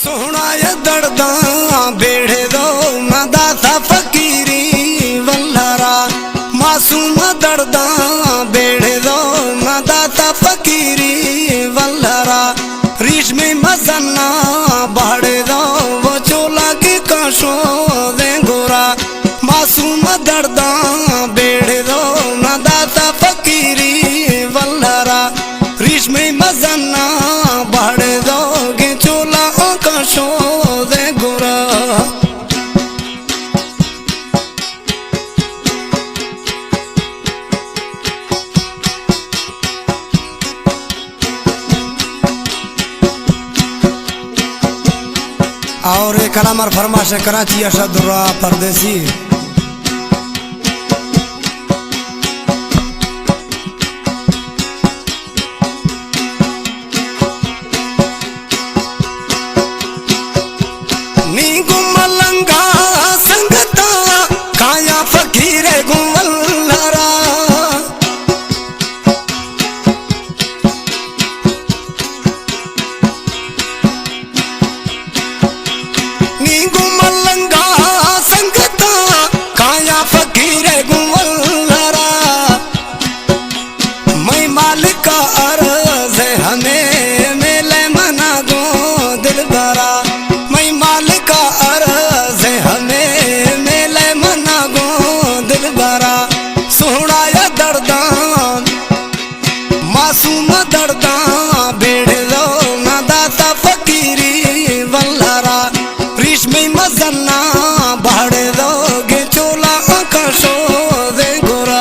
सोहना ये दर्दा बेड़े दो नदा था फकीरी वल्लरा मासूम दर्दा बेड़े दो नदा था फकीरी वल्लरा रेशमी मजन्ना बाड़े दो वो चोला की काशो दे गोरा मासूम दर्दा बेड़े दो नदा था फकीरी वल्लरा रेशमी मजन्ना बाड़े दो गे चोला काशो दे गोरा और कलामर फरमाश कराची अशदुर्रा परदेसी नी गुमलंगा संगता काया फकीरे गुमलरा नी गुमलंगा संगता काया फकीरे गुमलरा मैं मालिक का अर्ज है हमें मेले मना गो दिल भरा मैं मालिक का अर्ज है हमें मेले मना गो दिल भरा सोहना या दर्दा मासूम दर्दा बेड़े लो नदाता फकीरी वल्लरा रेशमी मजन्ना बाड़े दो गे चोला आकाशो दे गोरा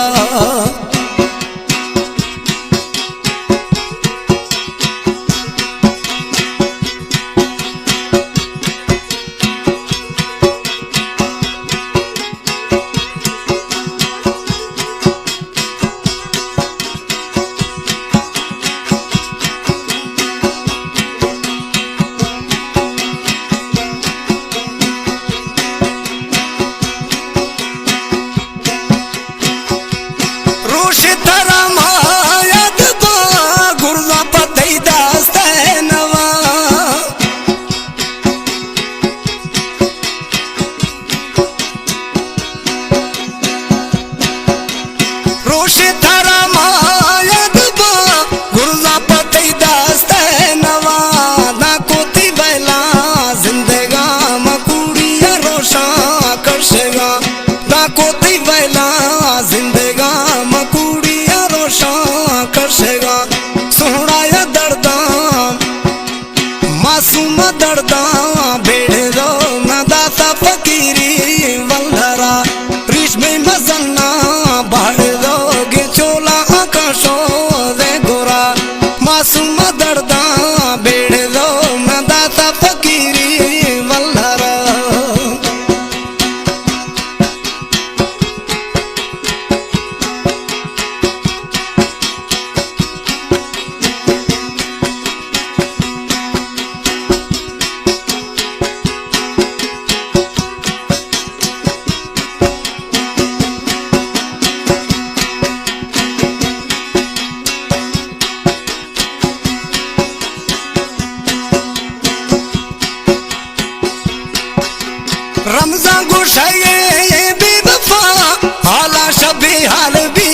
मासूम दर्दा बेड़े दो नदाता फकीरी वल्लरा रेशमी मजन्ना बाड़े दो गे चोला आकाशो दे गोरा मासूम दर्दा बेड़े दो नदाता फकीरी वल्लरा रमजान गुशाये बेवफा हाला शबी हाल भी